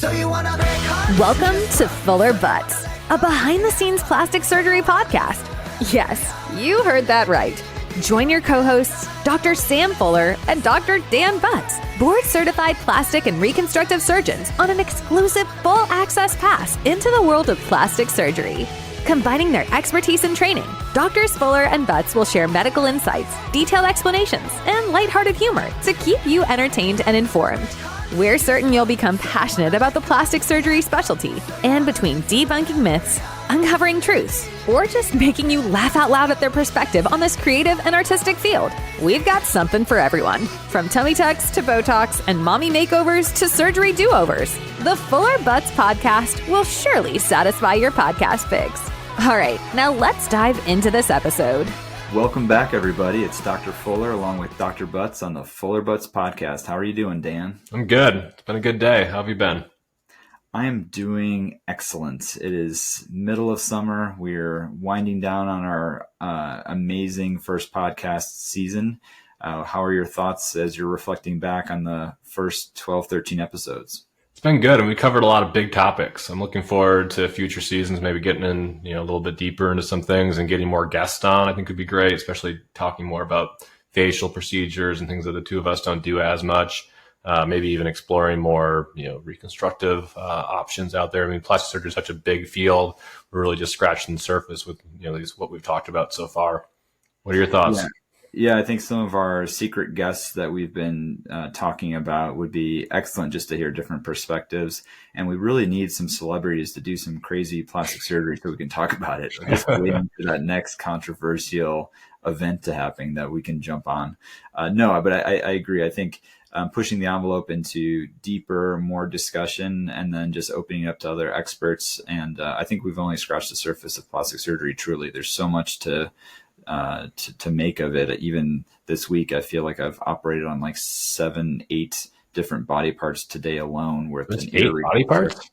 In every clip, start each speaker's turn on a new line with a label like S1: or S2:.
S1: Welcome to Fuller Butz, a behind-the-scenes plastic surgery podcast. Yes, you heard that right. Join your co-hosts, Dr. Sam Fuller and Dr. Dan Butz, board-certified plastic and reconstructive surgeons, on an exclusive full-access pass into the world of plastic surgery. Combining their expertise and training, Drs. Fuller and Butz will share medical insights, detailed explanations, and lighthearted humor to keep you entertained and informed. We're certain you'll become passionate about the plastic surgery specialty, and between debunking myths, uncovering truths, or just making you laugh out loud at their perspective on this creative and artistic field, we've got something for everyone. From tummy tucks to Botox and mommy makeovers to surgery do-overs, the Fuller Butz podcast will surely satisfy your podcast fix. All right, now let's dive into this episode.
S2: Welcome back, everybody. It's Dr. Fuller along with Dr. Butz on the Fuller Butz podcast. How are you doing, Dan?
S3: I'm good. It's been a good day. How have you been?
S2: I am doing excellent. It is middle of summer. We're winding down on our amazing first podcast season. How are your thoughts as you're reflecting back on the first 12, 13 episodes?
S3: It's been good, and we covered a lot of big topics. I'm looking forward to future seasons, maybe getting in, a little bit deeper into some things and getting more guests on. I think would be great, especially talking more about facial procedures and things that the two of us don't do as much. Maybe even exploring more, reconstructive options out there. I mean, plastic surgery is such a big field. We're really just scratching the surface with, at least what we've talked about so far. What are your thoughts?
S2: Yeah, I think some of our secret guests that we've been talking about would be excellent just to hear different perspectives. And we really need some celebrities to do some crazy plastic surgery so we can talk about it. We're just waiting for that next controversial event to happen that we can jump on. But I agree. I think pushing the envelope into deeper, more discussion, and then just opening it up to other experts. And I think we've only scratched the surface of plastic surgery. Truly, there's so much to make of it. Even this week, I feel like I've operated on like 7, 8 different body parts today alone.
S3: That's 8 body parts?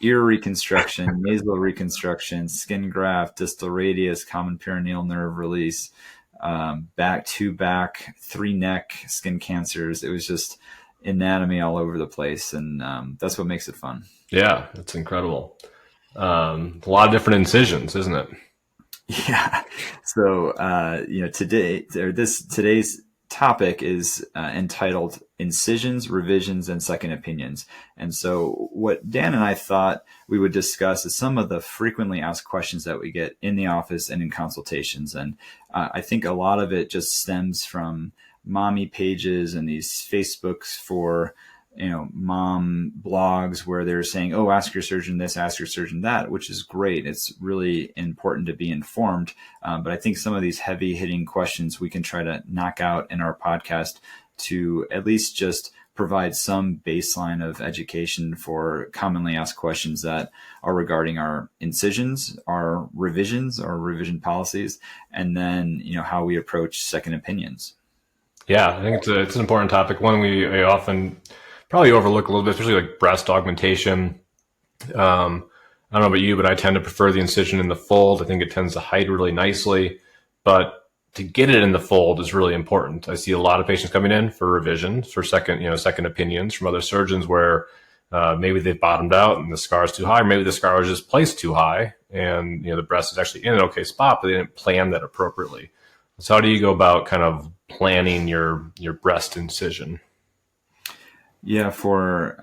S2: Ear reconstruction, nasal reconstruction, skin graft, distal radius, common perineal nerve release, back, 3 neck, skin cancers. It was just anatomy all over the place. And that's what makes it fun. Yeah,
S3: it's incredible. A lot of different incisions, isn't it?
S2: Yeah. So, today's topic is entitled Incisions, Revisions, and Second Opinions. And so what Dan and I thought we would discuss is some of the frequently asked questions that we get in the office and in consultations. And I think a lot of it just stems from mommy pages and these Facebooks for mom blogs where they're saying, oh, ask your surgeon this, ask your surgeon that, which is great. It's really important to be informed. But I think some of these heavy hitting questions we can try to knock out in our podcast to at least just provide some baseline of education for commonly asked questions that are regarding our incisions, our revisions, our revision policies, and then, how we approach second opinions.
S3: Yeah, I think it's an important topic. One we often probably overlook a little bit, especially like breast augmentation. I don't know about you, but I tend to prefer the incision in the fold. I think it tends to hide really nicely, but to get it in the fold is really important. I see a lot of patients coming in for revision, for second opinions from other surgeons where maybe they've bottomed out and the scar is too high, or maybe the scar was just placed too high and the breast is actually in an okay spot, but they didn't plan that appropriately. So how do you go about kind of planning your breast incision?
S2: Yeah, for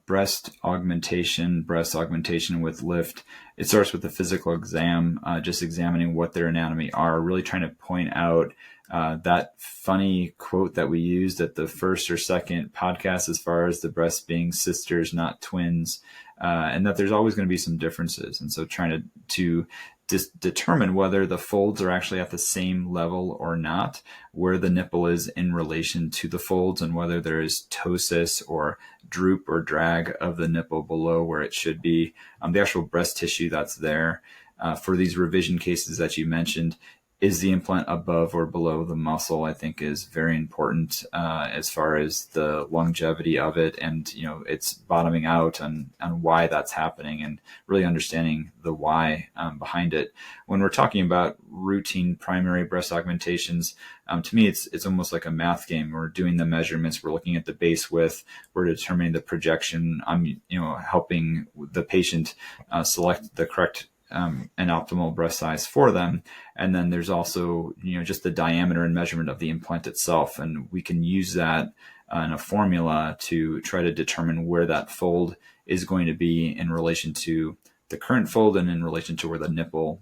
S2: breast augmentation with lift, it starts with the physical exam, just examining what their anatomy are, really trying to point out that funny quote that we used at the first or second podcast as far as the breasts being sisters, not twins, and that there's always going to be some differences. And so trying to determine whether the folds are actually at the same level or not, where the nipple is in relation to the folds, and whether there is ptosis or droop or drag of the nipple below where it should be. The actual breast tissue that's there for these revision cases that you mentioned, is the implant above or below the muscle, I think is very important as far as the longevity of it, and it's bottoming out on why that's happening, and really understanding the why behind it. When we're talking about routine primary breast augmentations, to me it's almost like a math game. We're doing the measurements, we're looking at the base width, we're determining the projection. I'm helping the patient select the correct and optimal breast size for them. And then there's also, just the diameter and measurement of the implant itself. And we can use that in a formula to try to determine where that fold is going to be in relation to the current fold and in relation to where the nipple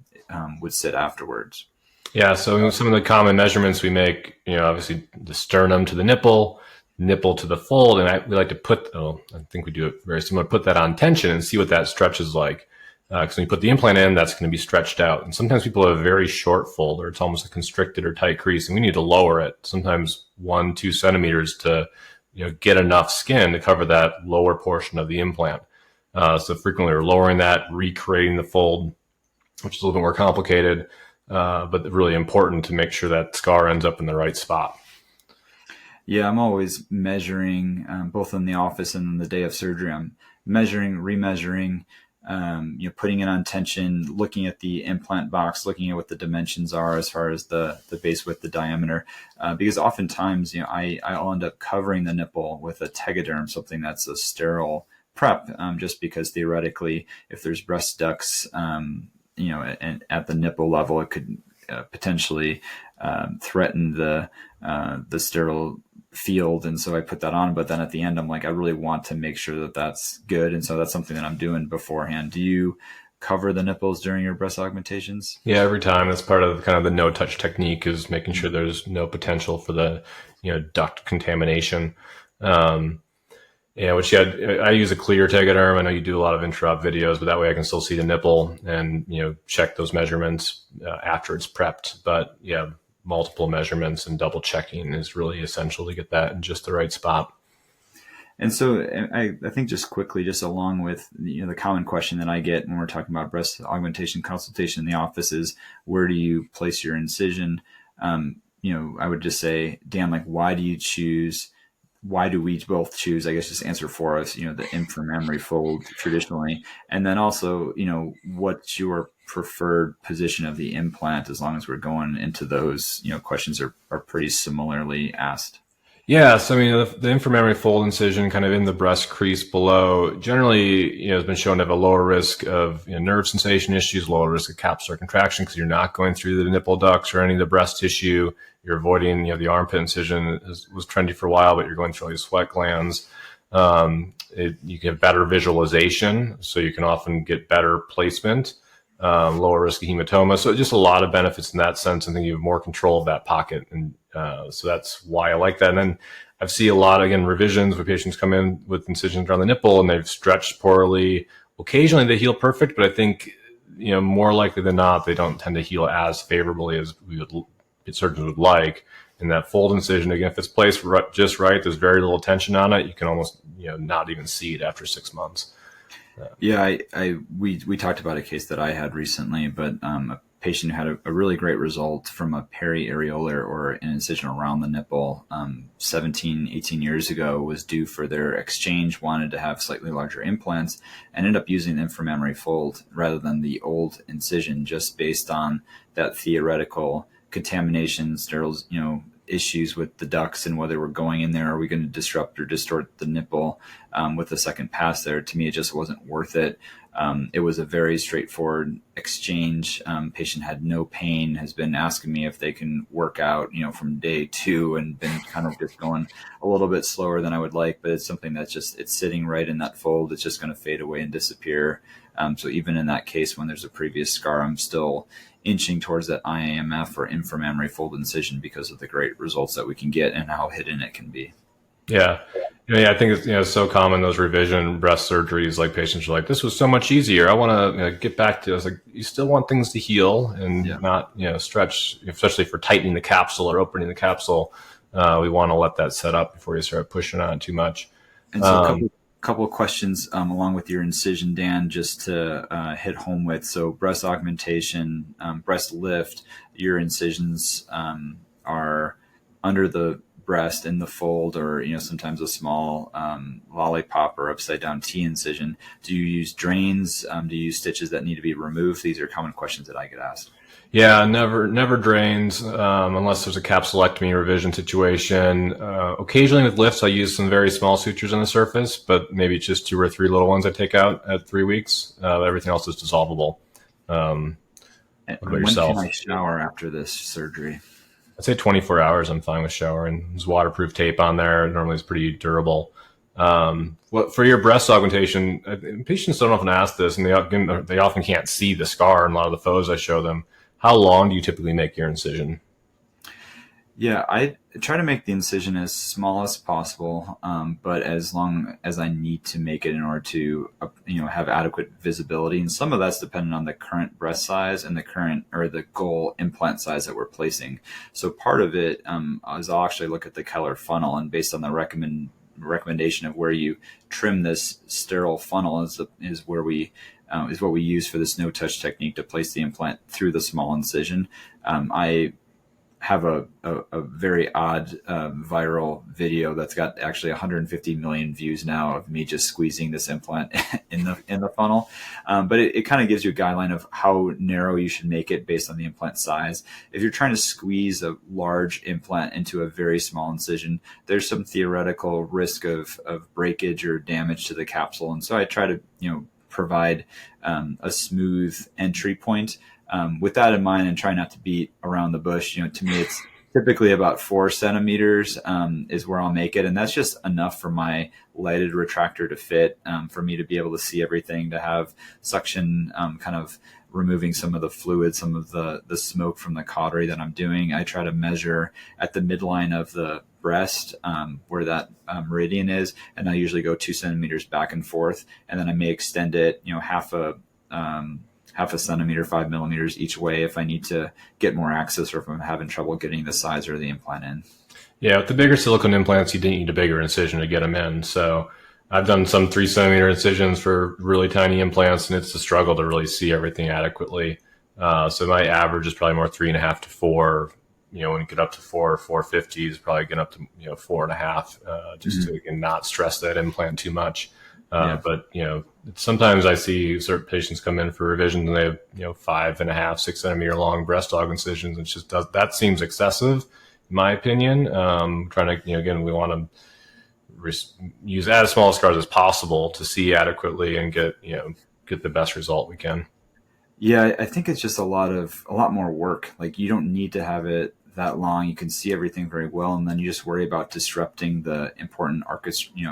S2: would sit afterwards.
S3: Yeah. So some of the common measurements we make, obviously the sternum to the nipple to the fold. And we like to I think we do it very similar, put that on tension and see what that stretch is like. Because when you put the implant in, that's going to be stretched out. And sometimes people have a very short fold, or it's almost a constricted or tight crease, and we need to lower it, sometimes 1-2 centimeters to get enough skin to cover that lower portion of the implant. So frequently we're lowering that, recreating the fold, which is a little bit more complicated, but really important to make sure that scar ends up in the right spot.
S2: Yeah, I'm always measuring, both in the office and on the day of surgery. I'm measuring, remeasuring, putting it on tension, looking at the implant box, looking at what the dimensions are as far as the base width, the diameter, because oftentimes, I'll end up covering the nipple with a tegaderm, something that's a sterile prep, just because theoretically, if there's breast ducts, and at the nipple level, it could potentially threaten the sterile field. And so I put that on, but then at the end, I'm like, I really want to make sure that that's good. And so that's something that I'm doing beforehand. Do you cover the nipples during your breast augmentations?
S3: Yeah, every time. That's part of kind of the no touch technique, is making sure there's no potential for the, duct contamination. I use a clear tegaderm. I know you do a lot of intra-op videos, but that way I can still see the nipple and, check those measurements after it's prepped. But yeah, multiple measurements and double checking is really essential to get that in just the right spot.
S2: And so I think just quickly, just along with the common question that I get when we're talking about breast augmentation consultation in the office is, where do you place your incision? I would just say, Dan, why do we both choose, I guess, just answer for us, the inframammary fold traditionally, and then also, what's your preferred position of the implant, as long as we're going into those, questions are pretty similarly asked.
S3: Yeah. So, the inframammary fold incision kind of in the breast crease below generally, has been shown to have a lower risk of nerve sensation issues, lower risk of capsular contraction, because you're not going through the nipple ducts or any of the breast tissue. You're avoiding, the armpit incision was trendy for a while, but you're going through all these sweat glands. You can have better visualization, so you can often get better placement, lower risk of hematoma. So just a lot of benefits in that sense. I think you have more control of that pocket. And so that's why I like that. And then I see a lot, again, revisions where patients come in with incisions around the nipple and they've stretched poorly. Occasionally they heal perfect, but I think, more likely than not, they don't tend to heal as favorably as surgeons would like. And that fold incision, again, if it's placed just right, there's very little tension on it. You can almost, not even see it after 6 months.
S2: Yeah, we talked about a case that I had recently, but a patient who had a really great result from a periareolar or an incision around the nipple 17, 18 years ago, was due for their exchange, wanted to have slightly larger implants, and ended up using the inframammary fold rather than the old incision, just based on that theoretical contamination, sterile, issues with the ducts and whether we're going in there, are we going to disrupt or distort the nipple with a second pass there? To me, it just wasn't worth it. It was a very straightforward exchange. Patient had no pain, has been asking me if they can work out, from day 2, and been kind of just going a little bit slower than I would like, but it's something that's it's sitting right in that fold. It's just going to fade away and disappear. So even in that case, when there's a previous scar, I'm still inching towards that IAMF or inframammary fold incision because of the great results that we can get and how hidden it can be.
S3: Yeah. I think it's so common, those revision breast surgeries, like patients are like, this was so much easier. I want to get back to, I was like, you still want things to heal and not, stretch, especially for tightening the capsule or opening the capsule. We want to let that set up before you start pushing on it too much.
S2: And so a couple of questions along with your incision, Dan, just to hit home with. So breast augmentation, breast lift, your incisions are under the breast in the fold, or sometimes a small lollipop or upside down T incision. Do you use drains? Do you use stitches that need to be removed? These are common questions that I get asked.
S3: Yeah, never drains unless there's a capsulectomy revision situation. Occasionally with lifts, I use some very small sutures on the surface, but maybe just 2 or 3 little ones I take out at 3 weeks. Everything else is dissolvable. What about yourself?
S2: When can I shower after this surgery?
S3: I'd say 24 hours. I'm fine with showering. There's waterproof tape on there. Normally it's pretty durable. For your breast augmentation, patients don't often ask this, and they often can't see the scar in a lot of the photos I show them. How long do you typically make your incision?
S2: Yeah, I try to make the incision as small as possible, but as long as I need to make it in order to, have adequate visibility. And some of that's dependent on the current breast size and the current or the goal implant size that we're placing. So part of it is I'll actually look at the Keller funnel, and based on the recommendation of where you trim this sterile funnel is what we use for this no-touch technique to place the implant through the small incision. I have a very odd viral video that's got actually 150 million views now of me just squeezing this implant in the funnel. But it kind of gives you a guideline of how narrow you should make it based on the implant size. If you're trying to squeeze a large implant into a very small incision, there's some theoretical risk of breakage or damage to the capsule. And so I try to, provide a smooth entry point. With that in mind, and try not to beat around the bush, to me, it's typically about 4 centimeters is where I'll make it. And that's just enough for my lighted retractor to fit, for me to be able to see everything, to have suction kind of removing some of the fluid, some of the smoke from the cautery that I'm doing. I try to measure at the midline of the breast where that meridian is, and I usually go 2 centimeters back and forth, and then I may extend it, half a centimeter, 5 millimeters each way if I need to get more access, or if I'm having trouble getting the size or the implant in. Yeah,
S3: with the bigger silicone implants, you didn't need a bigger incision to get them in. So I've done some 3 centimeter incisions for really tiny implants, and it's a struggle to really see everything adequately. So my average is probably more 3.5 to 4. When you get up to 4 or 450 is probably getting up to 4.5, just to again, not stress that implant too much. But sometimes I see certain patients come in for revisions and they have 5.5, 6 centimeter long breast aug incisions. And that seems excessive, in my opinion. Trying to again, we want to use as small scars as possible to see adequately and get the best result we can.
S2: Yeah, I think it's just a lot more work. Like, you don't need to have it that long. You can see everything very well, and then you just worry about disrupting the important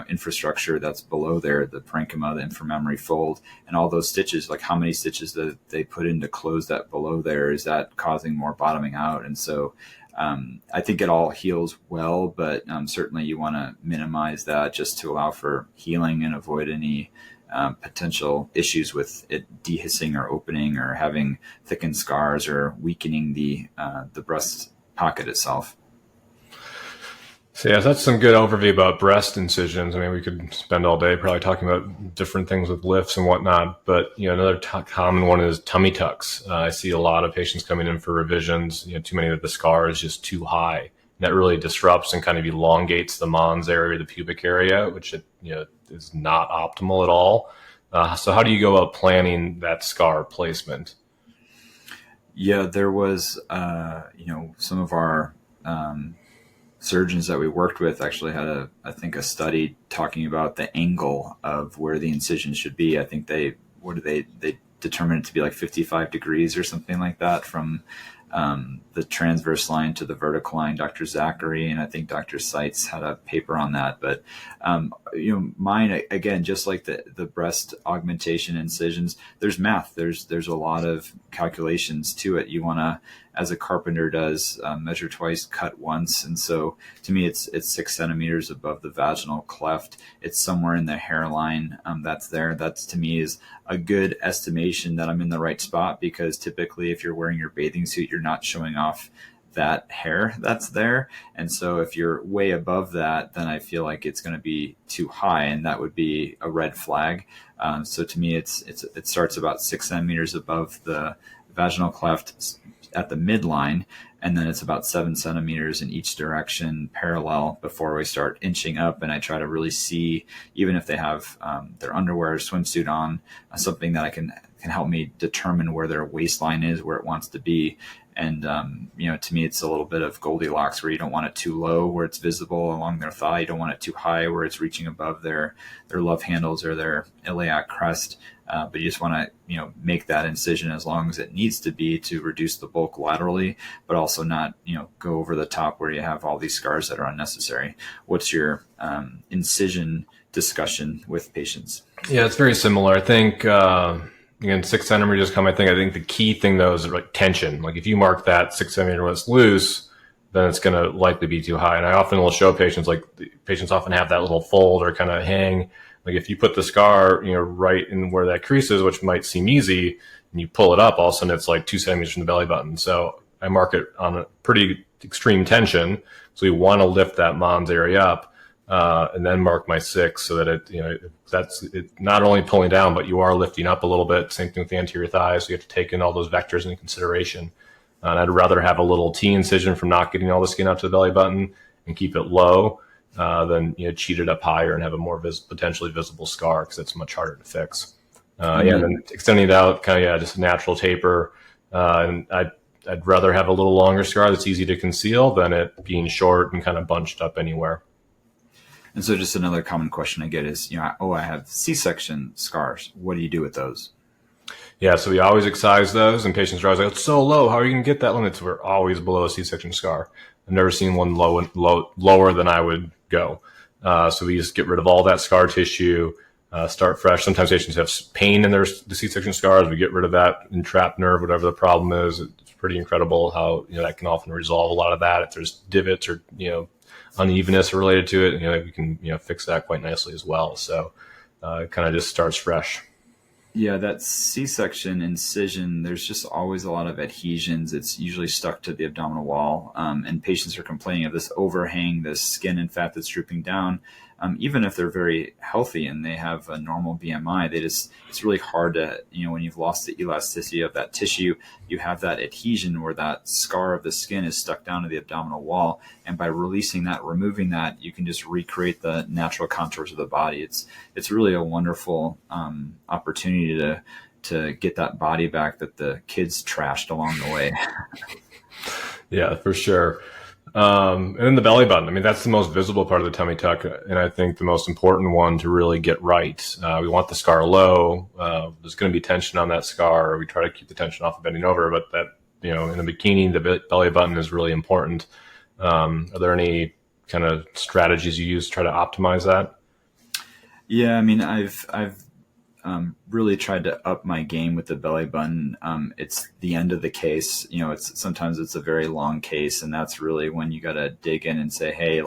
S2: infrastructure that's below there, the parenchyma, the inframammary fold, and all those stitches. Like, how many stitches that they put in to close that below there? Is that causing more bottoming out? And so I think it all heals well, but certainly you want to minimize that just to allow for healing and avoid any potential issues with it dehiscing or opening or having thickened scars or weakening the breast pocket itself.
S3: So yeah, that's some good overview about breast incisions. I mean, we could spend all day probably talking about different things with lifts and whatnot, but another common one is tummy tucks. I see a lot of patients coming in for revisions. Too many of the scar is just too high. And that really disrupts and kind of elongates the mons area, the pubic area, which is not optimal at all. So how do you go about planning that scar placement?
S2: Yeah, there was, some of our surgeons that we worked with actually had a study talking about the angle of where the incision should be. I think they determined it to be like 55 degrees or something like that from the transverse line to the vertical line. Dr. Zachary and I think Dr. Seitz had a paper on that. But mine, again, just like the breast augmentation incisions, there's math. There's a lot of calculations to it. You want to, as a carpenter does, measure twice, cut once. And so to me, it's 6 centimeters above the vaginal cleft. It's somewhere in the hairline that's there. That's, to me, is a good estimation that I'm in the right spot, because typically if you're wearing your bathing suit, you're not showing off that hair that's there. And so if you're way above that, then I feel like it's going to be too high, and that would be a red flag. So to me, it starts about 6 centimeters above the vaginal cleft at the midline, and then it's about 7 centimeters in each direction parallel before we start inching up. And I try to really see, even if they have their underwear or swimsuit on, something that can help me determine where their waistline is, where it wants to be. And, to me, it's a little bit of Goldilocks, where you don't want it too low where it's visible along their thigh. You don't want it too high where it's reaching above their love handles or their iliac crest. But you just want to, make that incision as long as it needs to be to reduce the bulk laterally, but also not, go over the top where you have all these scars that are unnecessary. What's your incision discussion with patients?
S3: Yeah, it's very similar. I think, again, 6 centimeters come. I think the key thing though is like tension. Like if you mark that 6 centimeter when it's loose, then it's going to likely be too high. And I often will show patients, like patients often have that little fold or kind of hang. Like if you put the scar, right in where that crease is, which might seem easy, and you pull it up, all of a sudden it's like 2 centimeters from the belly button. So I mark it on a pretty extreme tension. So we want to lift that mons area up, and then mark my 6 so that that's not only pulling down, but you are lifting up a little bit. Same thing with the anterior thighs. So you have to take in all those vectors into consideration. And I'd rather have a little T incision from not getting all the skin out to the belly button and keep it low than cheat it up higher and have a more potentially visible scar, because it's much harder to fix. And then extending it out, just a natural taper. And I'd rather have a little longer scar that's easy to conceal than it being short and kind of bunched up anywhere.
S2: And so just another common question I get is, I have C-section scars. What do you do with those?
S3: Yeah, so we always excise those, and patients are always like, it's so low. How are you going to get that limit? So we're always below a C-section scar. I've never seen one lower than I would go. So we just get rid of all that scar tissue, start fresh. Sometimes patients have pain in the C-section scars. We get rid of that entrapped nerve, whatever the problem is. It's pretty incredible how that can often resolve a lot of that. If there's divots or unevenness related to it, we can fix that quite nicely as well. So it kind of just starts fresh.
S2: Yeah, that C-section incision, there's just always a lot of adhesions. It's usually stuck to the abdominal wall, and patients are complaining of this overhang, this skin and fat that's drooping down. Even if they're very healthy and they have a normal BMI, it's really hard to, when you've lost the elasticity of that tissue, you have that adhesion where that scar of the skin is stuck down to the abdominal wall. And by releasing that, removing that, you can just recreate the natural contours of the body. It's really a wonderful opportunity to get that body back that the kids trashed along the way.
S3: Yeah, for sure. And then the belly button. That's the most visible part of the tummy tuck, and I think the most important one to really get right. We want the scar low. There's going to be tension on that scar. We try to keep the tension off of bending over, but that, in the bikini, the belly button is really important. Are there any kind of strategies you use to try to optimize that?
S2: Yeah, I've really tried to up my game with the belly button. It's the end of the case. Sometimes it's a very long case, and that's really when you got to dig in and say, hey,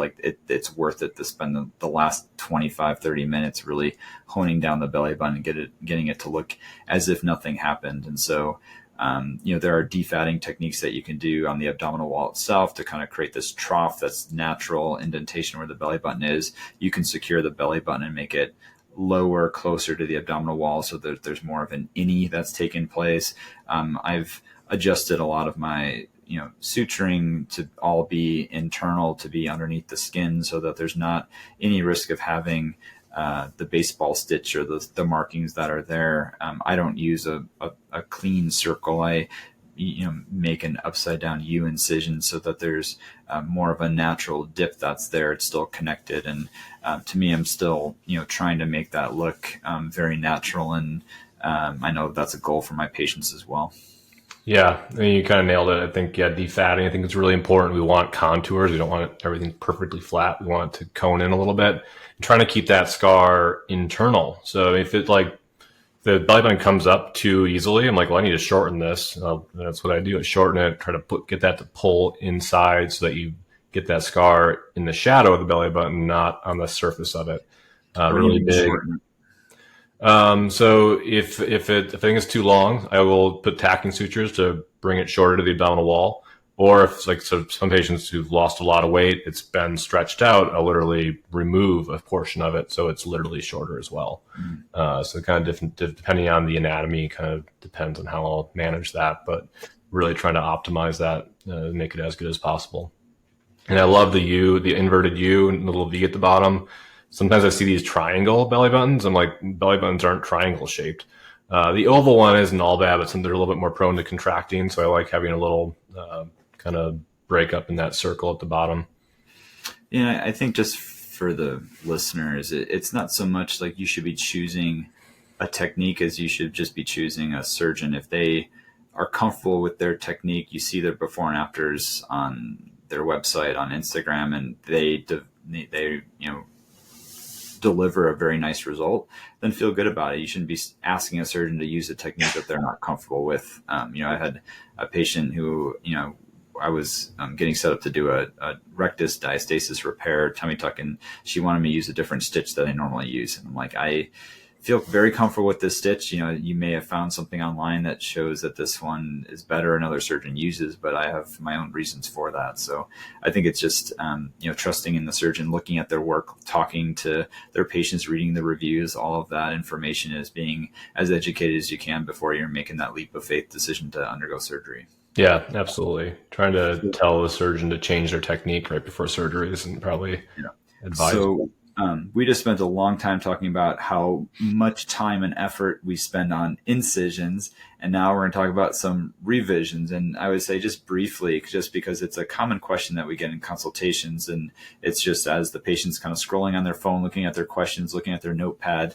S2: it's worth it to spend the last 25, 30 minutes really honing down the belly button and getting it to look as if nothing happened. And so, there are defatting techniques that you can do on the abdominal wall itself to kind of create this trough that's natural indentation where the belly button is. You can secure the belly button and make it lower, closer to the abdominal wall, so that there's more of an innie that's taken place. I've adjusted a lot of my suturing to all be internal, to be underneath the skin, so that there's not any risk of having the baseball stitch or the markings that are there. I don't use a clean circle. I make an upside down U incision so that there's more of a natural dip that's there. It's still connected. And to me, I'm still, trying to make that look very natural. And I know that's a goal for my patients as well.
S3: Yeah, you kind of nailed it. I think, defatting, I think it's really important. We want contours. We don't want everything perfectly flat. We want it to cone in a little bit. And trying to keep that scar internal. So if it the belly button comes up too easily, I'm like, well, I need to shorten this. That's what I do. I shorten it, try to get that to pull inside so that you get that scar in the shadow of the belly button, not on the surface of it. Really big. So if I think it's too long, I will put tacking sutures to bring it shorter to the abdominal wall. Or if like some patients who've lost a lot of weight, it's been stretched out, I'll literally remove a portion of it. So it's literally shorter as well. So kind of depending on the anatomy, kind of depends on how I'll manage that, but really trying to optimize that, make it as good as possible. And I love the inverted U and the little V at the bottom. Sometimes I see these triangle belly buttons. I'm like, belly buttons aren't triangle shaped. The oval one isn't all bad, but they're a little bit more prone to contracting. So I like having a little kind of break up in that circle at the bottom.
S2: Yeah, I think just for the listeners, it's not so much like you should be choosing a technique as you should just be choosing a surgeon. If they are comfortable with their technique, you see their before and afters on their website, on Instagram, and they deliver a very nice result, then feel good about it. You shouldn't be asking a surgeon to use a technique that they're not comfortable with. I had a patient who, I was getting set up to do a rectus diastasis repair, tummy tuck, and she wanted me to use a different stitch that I normally use. And I'm like, I feel very comfortable with this stitch. You may have found something online that shows that this one is better, another surgeon uses, but I have my own reasons for that. So I think it's just, trusting in the surgeon, looking at their work, talking to their patients, reading the reviews, all of that information is being as educated as you can before you're making that leap of faith decision to undergo surgery.
S3: Yeah, absolutely. Trying to tell the surgeon to change their technique right before surgery isn't probably advisable.
S2: So we just spent a long time talking about how much time and effort we spend on incisions, and now we're going to talk about some revisions. And I would say just briefly, just because it's a common question that we get in consultations, and it's just as the patient's kind of scrolling on their phone, looking at their questions, looking at their notepad,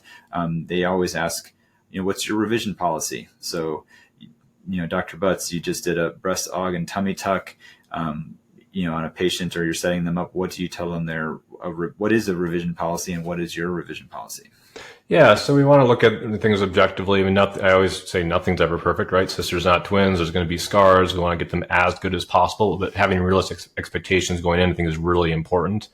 S2: they always ask, what's your revision policy? So Dr. Butz, you just did a breast aug and tummy tuck, on a patient, or you're setting them up. What do you tell them what is a revision policy and what is your revision policy?
S3: Yeah, so we want to look at things objectively. I mean, I always say nothing's ever perfect, right? Sisters, not twins. There's going to be scars. We want to get them as good as possible, but having realistic expectations going in, I think, is really important.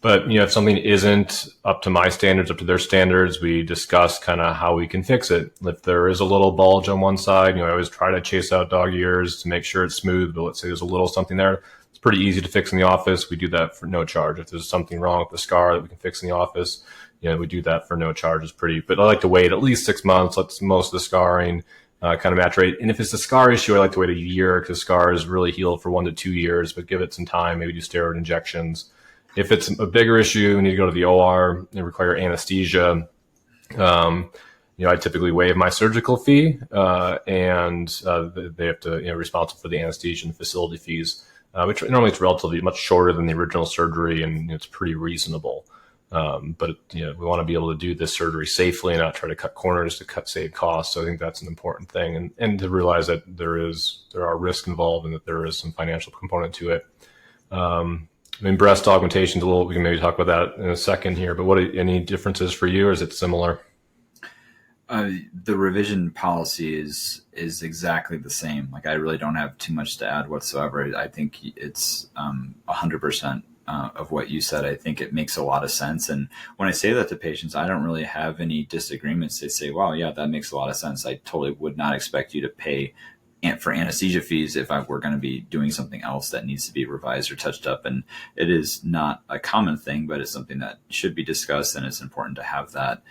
S3: But, if something isn't up to my standards, up to their standards, we discuss kind of how we can fix it. If there is a little bulge on one side, I always try to chase out dog ears to make sure it's smooth. But let's say there's a little something there. It's pretty easy to fix in the office. We do that for no charge. If there's something wrong with the scar that we can fix in the office, we do that for no charge. But I like to wait at least 6 months. Let most of the scarring kind of maturate. And if it's a scar issue, I like to wait a year because scars really heal for 1 to 2 years, but give it some time, maybe do steroid injections. If it's a bigger issue, we need to go to the OR and require anesthesia. I typically waive my surgical fee, and they have to, responsible for the anesthesia and facility fees, which normally it's relatively much shorter than the original surgery, and it's pretty reasonable. But we want to be able to do this surgery safely and not try to cut corners to save costs. So I think that's an important thing, and to realize that there are risks involved and that there is some financial component to it. Breast augmentation is we can maybe talk about that in a second here, but any differences for you, or is it similar?
S2: The revision policy is exactly the same. Like, I really don't have too much to add whatsoever. I think it's 100% of what you said. I think it makes a lot of sense. And when I say that to patients, I don't really have any disagreements. They say, wow, yeah, that makes a lot of sense. I totally would not expect you to pay for anesthesia fees if I were going to be doing something else that needs to be revised or touched up. And it is not a common thing, but it's something that should be discussed, and it's important to have that.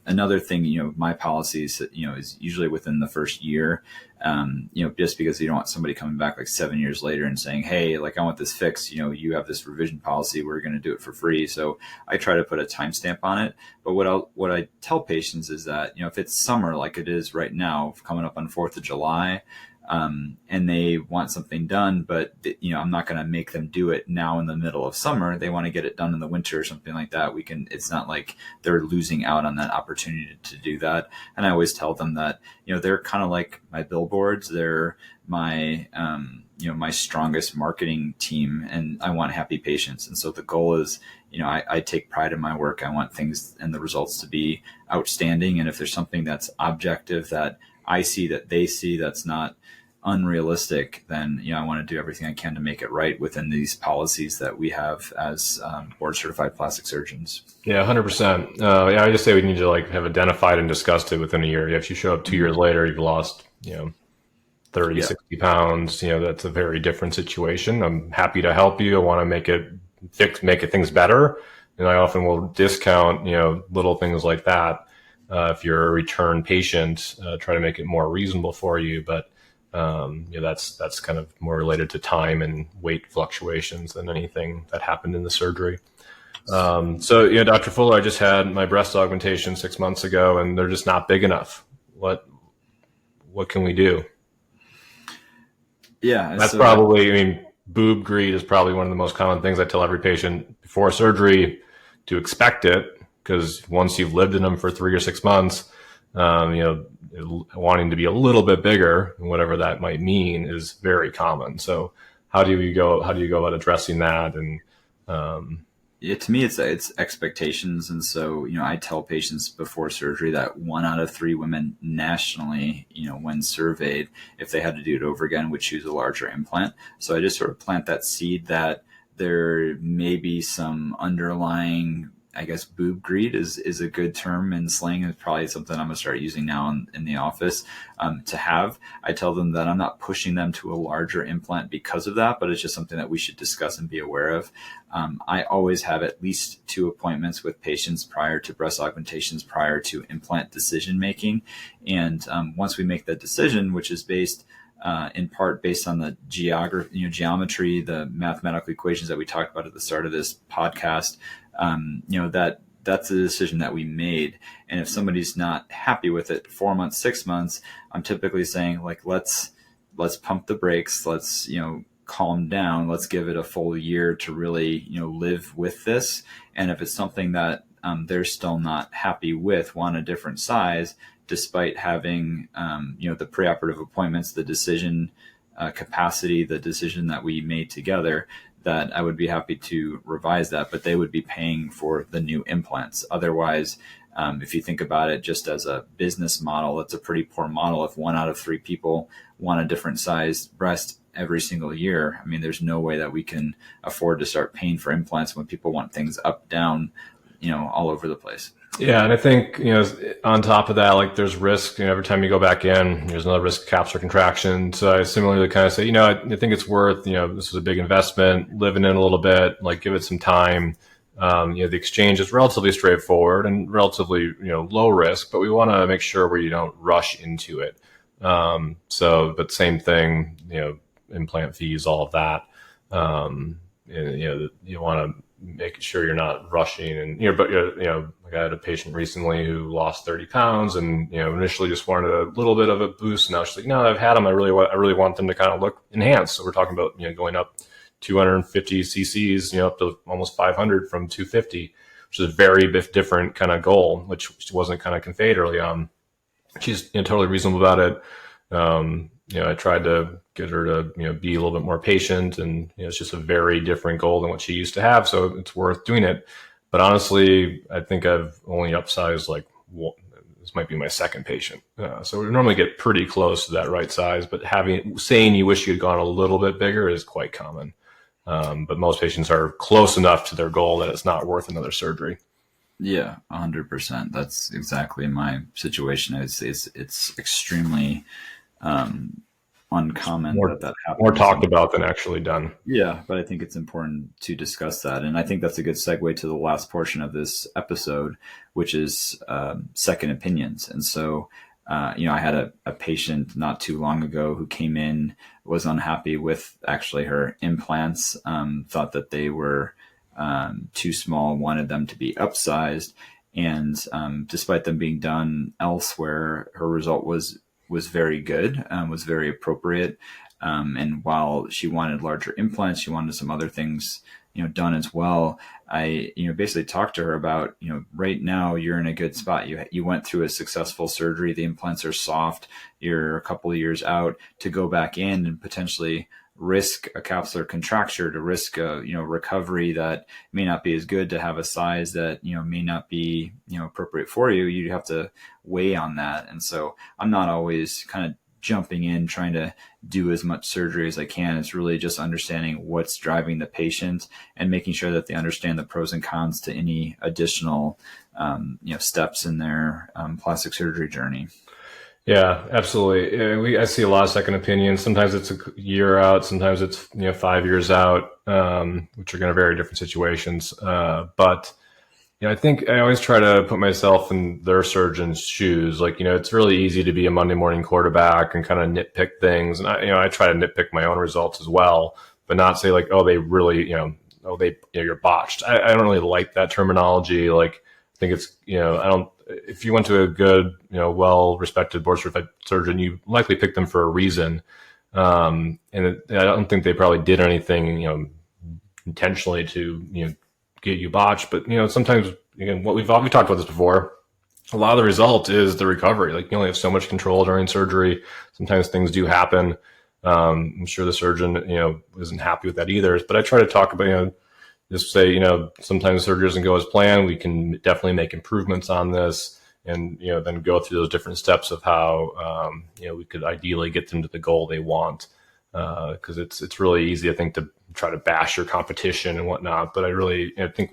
S2: Another thing, my policies, is usually within the first year, just because you don't want somebody coming back like 7 years later and saying, hey, like, I want this fixed, you have this revision policy, we're going to do it for free. So I try to put a timestamp on it. But what I tell patients is that, if it's summer, like it is right now, coming up on 4th of July, and they want something done, but I'm not going to make them do it now in the middle of summer. They want to get it done in the winter or something like that. It's not like they're losing out on that opportunity to do that. And I always tell them that, they're kind of like my billboards. They're my, my strongest marketing team, and I want happy patients. And so the goal is, I take pride in my work. I want things and the results to be outstanding. And if there's something that's objective that I see, that they see, that's not unrealistic, then I want to do everything I can to make it right within these policies that we have as board certified plastic surgeons. Yeah,
S3: 100%. I just say we need to have identified and discussed it within a year. If you show up 2 years later, you've lost 30, 60 pounds, that's a very different situation. I'm happy to help you. I want to make it things better. And I often will discount, little things like that. If you're a return patient, try to make it more reasonable for you. But, that's kind of more related to time and weight fluctuations than anything that happened in the surgery. Dr. Fuller, I just had my breast augmentation 6 months ago and they're just not big enough. What can we do?
S2: Yeah.
S3: That's probably, boob greed is probably one of the most common things I tell every patient before surgery to expect it, because once you've lived in them for 3 or 6 months, wanting to be a little bit bigger, whatever that might mean, is very common. So how do you go about addressing that? And,
S2: to me, it's expectations. And so, I tell patients before surgery that 1 out of 3 women nationally, when surveyed, if they had to do it over again, would choose a larger implant. So I just sort of plant that seed that there may be some underlying, I guess, boob greed is a good term in slang. It's probably something I'm going to start using now in the office to have. I tell them that I'm not pushing them to a larger implant because of that, but it's just something that we should discuss and be aware of. I always have at least 2 appointments with patients prior to breast augmentations, prior to implant decision making. And once we make that decision, which is based in part based on the geometry, the mathematical equations that we talked about at the start of this podcast, that's a decision that we made. And if somebody's not happy with it 4 months, 6 months, I'm typically saying, like, let's pump the brakes. Let's, calm down. Let's give it a full year to really, live with this. And if it's something that they're still not happy with, want a different size, despite having, the preoperative appointments, the decision capacity, the decision that we made together, that I would be happy to revise that, but they would be paying for the new implants. Otherwise, if you think about it just as a business model, it's a pretty poor model. If 1 out of 3 people want a different sized breast every single year, there's no way that we can afford to start paying for implants when people want things up, down, all over the place.
S3: Yeah. And I think, on top of that, like, there's risk, every time you go back in, there's another risk of capsular contraction. So I similarly kind of say, I think it's worth, this is a big investment, living in a little bit, like, give it some time. The exchange is relatively straightforward and relatively, low risk, but we want to make sure where you don't rush into it. But same thing, implant fees, all of that. You want to make sure you're not rushing, and like, I had a patient recently who lost 30 pounds and initially just wanted a little bit of a boost. Now she's like, no, I've had them. I really want them to kind of look enhanced. So we're talking about going up 250 cc's, up to almost 500 from 250, which is a very different kind of goal, which wasn't kind of conveyed early on. She's totally reasonable about it. I tried to get her to, be a little bit more patient, and it's just a very different goal than what she used to have. So it's worth doing it. But honestly, I think I've only upsized this might be my second patient. So we normally get pretty close to that right size, but saying you wish you had gone a little bit bigger is quite common. But most patients are close enough to their goal that it's not worth another surgery.
S2: Yeah, 100%. That's exactly my situation. It's extremely uncommon that happens.
S3: More talked about than actually done.
S2: Yeah, but I think it's important to discuss that. And I think that's a good segue to the last portion of this episode, which is second opinions. And so, I had a patient not too long ago who came in, was unhappy with actually her implants, thought that they were too small, wanted them to be upsized. And despite them being done elsewhere, her result was very good, was very appropriate. And while she wanted larger implants, she wanted some other things, done as well. I, basically talked to her about, right now you're in a good spot. You went through a successful surgery. The implants are soft. You're a couple of years out to go back in and potentially risk a capsular contracture, to risk a, recovery that may not be as good, to have a size that, may not be, appropriate for you. You have to weigh on that. And so I'm not always kind of jumping in, trying to do as much surgery as I can. It's really just understanding what's driving the patient and making sure that they understand the pros and cons to any additional, steps in their plastic surgery journey.
S3: Yeah, absolutely. I see a lot of second opinions. Sometimes it's a year out, sometimes it's 5 years out, which are going to vary different situations. But I think I always try to put myself in their surgeon's shoes. Like, it's really easy to be a Monday morning quarterback and kind of nitpick things. And I try to nitpick my own results as well, but not say like, oh, they really, you're botched. I don't really like that terminology. Like, I think it's, I don't, if you went to a good, well-respected board certified surgeon, you likely picked them for a reason. I don't think they probably did anything, intentionally to, get you botched. But, sometimes, again, we talked about this before. A lot of the result is the recovery. Like, you only have so much control during surgery. Sometimes things do happen. I'm sure the surgeon, isn't happy with that either. But I try to talk about, just say, sometimes surgery doesn't go as planned. We can definitely make improvements on this, and then go through those different steps of how we could ideally get them to the goal they want. Because it's really easy, I think, to try to bash your competition and whatnot. But I think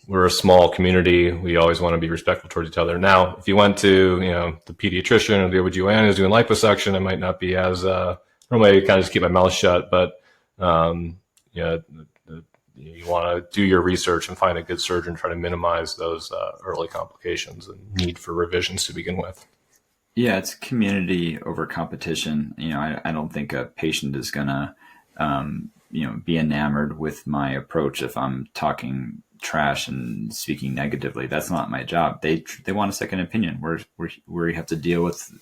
S3: we're a small community. We always want to be respectful towards each other. Now, if you went to the pediatrician or the OBGYN who's doing liposuction, I might not be as normally kind of just keep my mouth shut. But you want to do your research and find a good surgeon, try to minimize those early complications and need for revisions to begin with.
S2: Yeah, it's community over competition. I don't think a patient is going to, be enamored with my approach if I'm talking trash and speaking negatively. That's not my job. They want a second opinion where we have to deal with,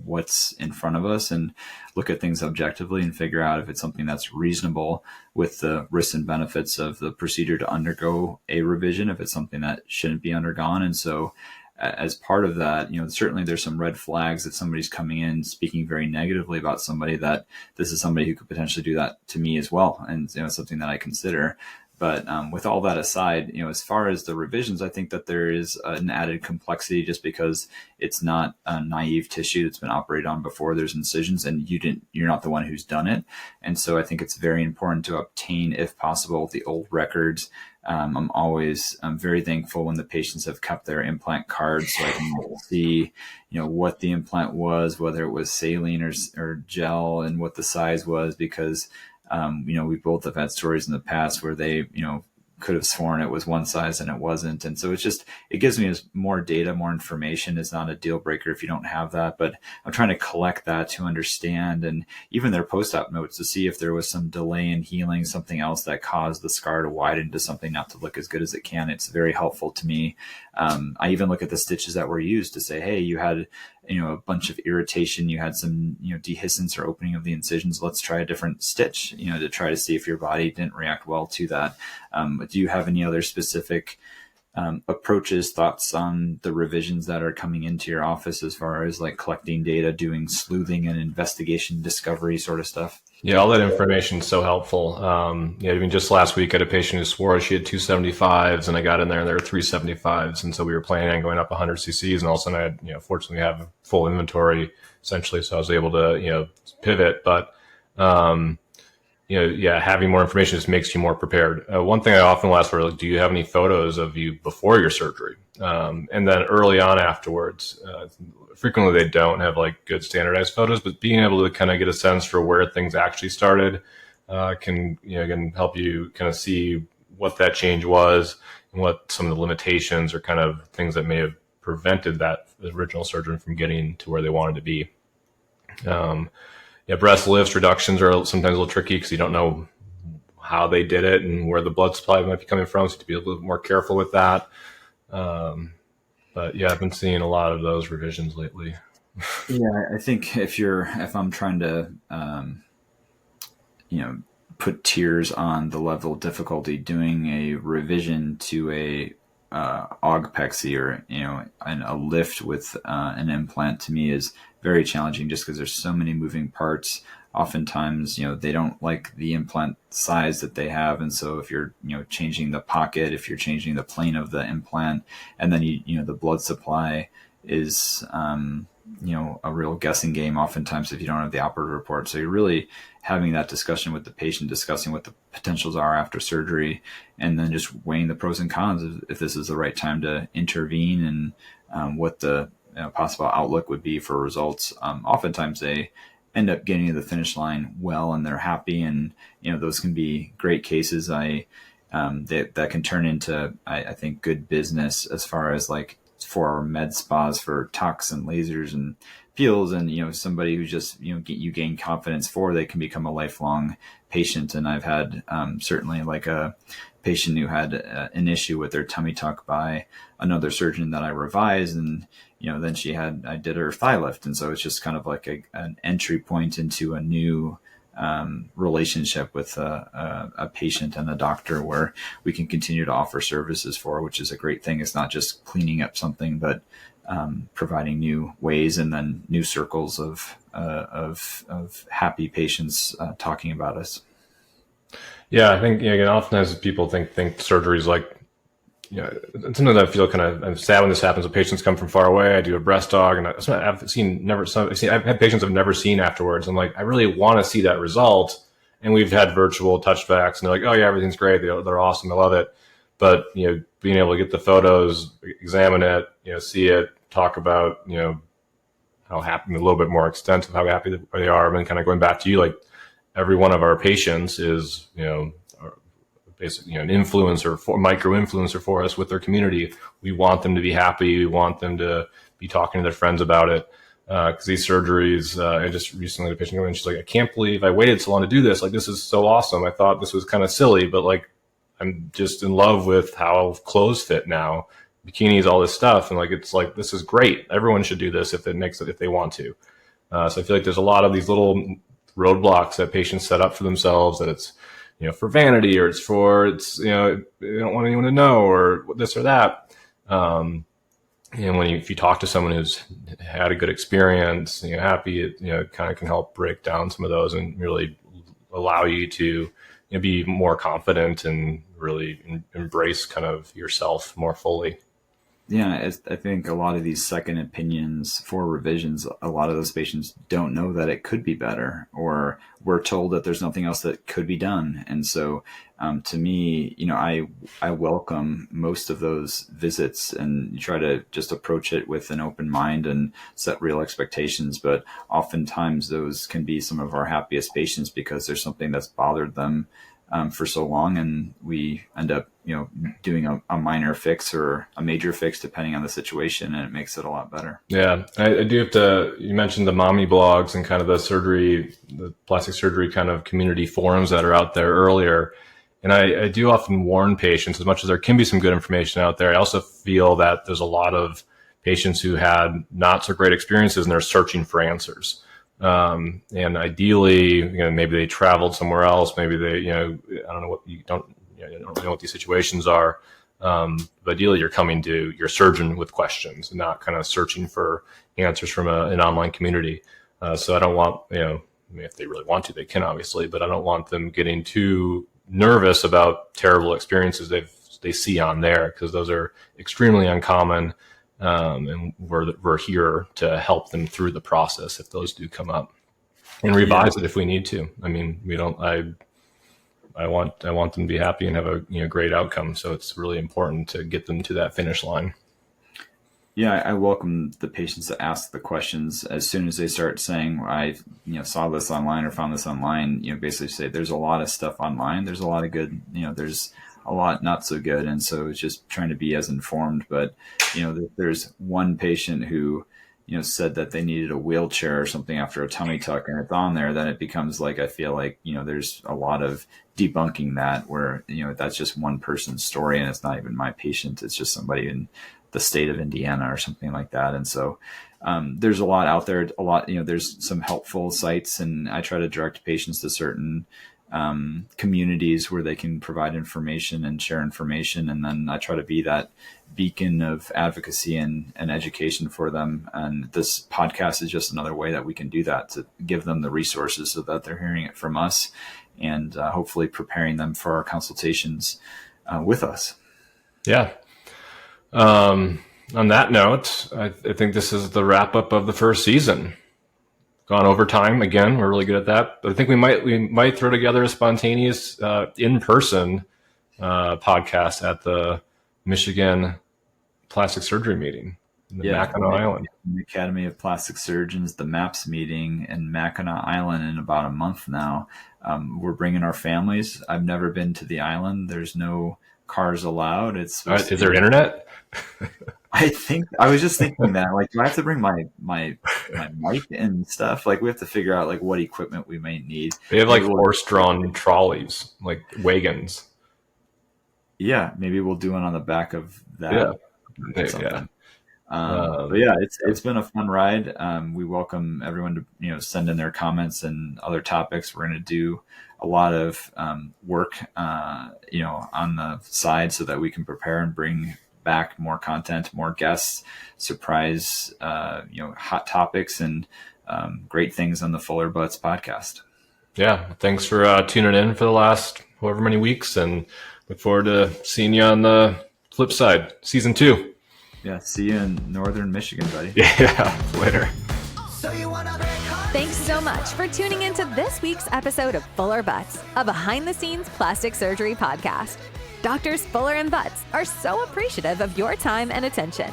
S2: what's in front of us and look at things objectively and figure out if it's something that's reasonable with the risks and benefits of the procedure to undergo a revision, if it's something that shouldn't be undergone. And so as part of that, certainly there's some red flags if somebody's coming in speaking very negatively about somebody, that this is somebody who could potentially do that to me as well. And, something that I consider. But with all that aside, as far as the revisions, I think that there is an added complexity just because it's not a naive tissue that's been operated on before. There's incisions, and you're not the one who's done it. And so I think it's very important to obtain, if possible, the old records. I'm very thankful when the patients have kept their implant cards, so I can see, what the implant was, whether it was saline or gel, and what the size was, because we both have had stories in the past where they, could have sworn it was one size and it wasn't. And so it gives me more data, more information. It's not a deal breaker if you don't have that, but I'm trying to collect that to understand, and even their post-op notes to see if there was some delay in healing, something else that caused the scar to widen to something not to look as good as it can. It's very helpful to me. I even look at the stitches that were used to say, hey, you had a bunch of irritation, you had some dehiscence or opening of the incisions, let's try a different stitch, to try to see if your body didn't react well to that. Do you have any other specific approaches, thoughts on the revisions that are coming into your office as far as like collecting data, doing sleuthing and investigation discovery sort of stuff?
S3: Yeah, all that information is so helpful. Even just last week I had a patient who swore she had 275s, and I got in there and there were 375s. And so we were planning on going up 100 cc's, and all of a sudden I had, fortunately have a full inventory essentially. So I was able to, pivot, but, having more information just makes you more prepared. One thing I often will ask for, do you have any photos of you before your surgery? And then early on afterwards, frequently they don't have like good standardized photos, but being able to kind of get a sense for where things actually started can help you kind of see what that change was and what some of the limitations or kind of things that may have prevented that original surgeon from getting to where they wanted to be. Breast lifts, reductions are sometimes a little tricky because you don't know how they did it and where the blood supply might be coming from. So you have to be a little bit more careful with that. But yeah, I've been seeing a lot of those revisions lately.
S2: Yeah, I think if I'm trying to, put tiers on the level of difficulty, doing a revision to a augpexy or a lift with an implant to me is very challenging, just because there's so many moving parts. Oftentimes, they don't like the implant size that they have, and so if you're changing the pocket, if you're changing the plane of the implant, and then the blood supply is a real guessing game oftentimes if you don't have the operative report. So you're really having that discussion with the patient, discussing what the potentials are after surgery, and then just weighing the pros and cons if this is the right time to intervene, and what the possible outlook would be for results. Oftentimes they end up getting to the finish line well, and they're happy, and those can be great cases. That can turn into, I think, good business as far as like for our med spas for tucks and lasers and peels, and somebody who just you gain confidence for, they can become a lifelong patient. And I've had certainly like a patient who had an issue with their tummy tuck by another surgeon that I revised, and then I did her thigh lift, and so it's just kind of like an entry point into a new relationship with a patient and a doctor, where we can continue to offer services for, which is a great thing. It's not just cleaning up something, but providing new ways, and then new circles of happy patients talking about us.
S3: Yeah, I think oftentimes people think surgery is like, sometimes I feel kind of sad when this happens. When patients come from far away, I do a breast dog, and I've had patients I've never seen afterwards. I'm like, I really want to see that result. And we've had virtual touchbacks, and they're like, oh yeah, everything's great. They're awesome. I love it. But, being able to get the photos, examine it, see it, talk about, how happy, a little bit more extent of how happy they are. And then kind of going back to you, like every one of our patients is, basically, an influencer, micro influencer for us with their community. We want them to be happy. We want them to be talking to their friends about it. Because these surgeries, I just recently had a patient come in, and she's like, I can't believe I waited so long to do this. Like, this is so awesome. I thought this was kind of silly, but like, I'm just in love with how clothes fit now, bikinis, all this stuff. And like, it's like, this is great. Everyone should do this if they want to. So I feel like there's a lot of these little roadblocks that patients set up for themselves, that it's, for vanity, or they don't want anyone to know, or this or that. And if you talk to someone who's had a good experience, happy, it kind of can help break down some of those and really allow you to be more confident and really embrace kind of yourself more fully.
S2: Yeah, I think a lot of these second opinions for revisions, a lot of those patients don't know that it could be better, or we're told that there's nothing else that could be done. And so to me, I welcome most of those visits, and try to just approach it with an open mind and set real expectations. But oftentimes those can be some of our happiest patients, because there's something that's bothered them for so long, and we end up doing a minor fix or a major fix depending on the situation, and it makes it a lot better.
S3: Yeah, I do have to, you mentioned the mommy blogs and kind of the plastic surgery kind of community forums that are out there earlier. And I do often warn patients, as much as there can be some good information out there, I also feel that there's a lot of patients who had not so great experiences, and they're searching for answers. And ideally, maybe they traveled somewhere else. Maybe they, I don't know what don't know what these situations are. But ideally, you're coming to your surgeon with questions, and not kind of searching for answers from an online community. So I don't want, if they really want to, they can obviously, but I don't want them getting too nervous about terrible experiences they see on there, because those are extremely uncommon. And we're here to help them through the process if those do come up, and revise it if we need to. I mean, I want them to be happy and have a great outcome. So it's really important to get them to that finish line.
S2: Yeah, I welcome the patients that ask the questions as soon as they start saying, I saw this online or found this online. Basically say there's a lot of stuff online. There's a lot of good. There's a lot not so good, and so it's just trying to be as informed. But there's one patient who said that they needed a wheelchair or something after a tummy tuck, and it's on there, then it becomes like, I feel like there's a lot of debunking that, where that's just one person's story, and it's not even my patient. It's just somebody in the state of Indiana or something like that. And so there's a lot out there. There's some helpful sites, and I try to direct patients to certain communities where they can provide information and share information. And then I try to be that beacon of advocacy and education for them. And this podcast is just another way that we can do that, to give them the resources so that they're hearing it from us, and hopefully preparing them for our consultations with us.
S3: Yeah. On that note, I think this is the wrap up of the first season. Gone over time again. We're really good at that. But I think we might throw together a spontaneous in-person podcast at the Michigan plastic surgery meeting. Mackinac Island.
S2: The Academy of Plastic Surgeons, the MAPS meeting in Mackinac Island in about a month now. We're bringing our families. I've never been to the island. There's no cars allowed.
S3: Is there internet?
S2: I was just thinking that, like, do I have to bring my mic and stuff? Like, we have to figure out like what equipment we might need.
S3: They have like horse-drawn trolleys, like wagons.
S2: Yeah, maybe we'll do one on the back of that.
S3: Yeah.
S2: But yeah, it's been a fun ride. We welcome everyone to send in their comments and other topics. We're going to do a lot of work on the side so that we can prepare and bring back more content, more guests, surprise hot topics and great things on the Fuller Butz podcast.
S3: Yeah, thanks for tuning in for the last however many weeks, and look forward to seeing you on the flip side, season 2.
S2: Yeah, see you in Northern Michigan, buddy.
S3: Yeah, later.
S1: Thanks so much for tuning into this week's episode of Fuller Butz, a behind-the-scenes plastic surgery podcast. Doctors Fuller and Butz are so appreciative of your time and attention.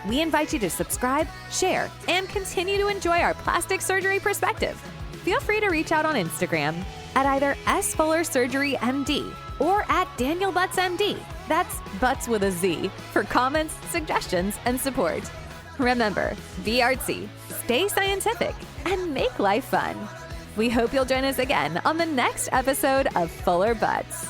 S1: We invite you to subscribe, share, and continue to enjoy our plastic surgery perspective. Feel free to reach out on Instagram at either @SFullerSurgeryMD or @DanielButzMD. That's Butz with a Z, for comments, suggestions, and support. Remember, be artsy, stay scientific, and make life fun. We hope you'll join us again on the next episode of Fuller Butz.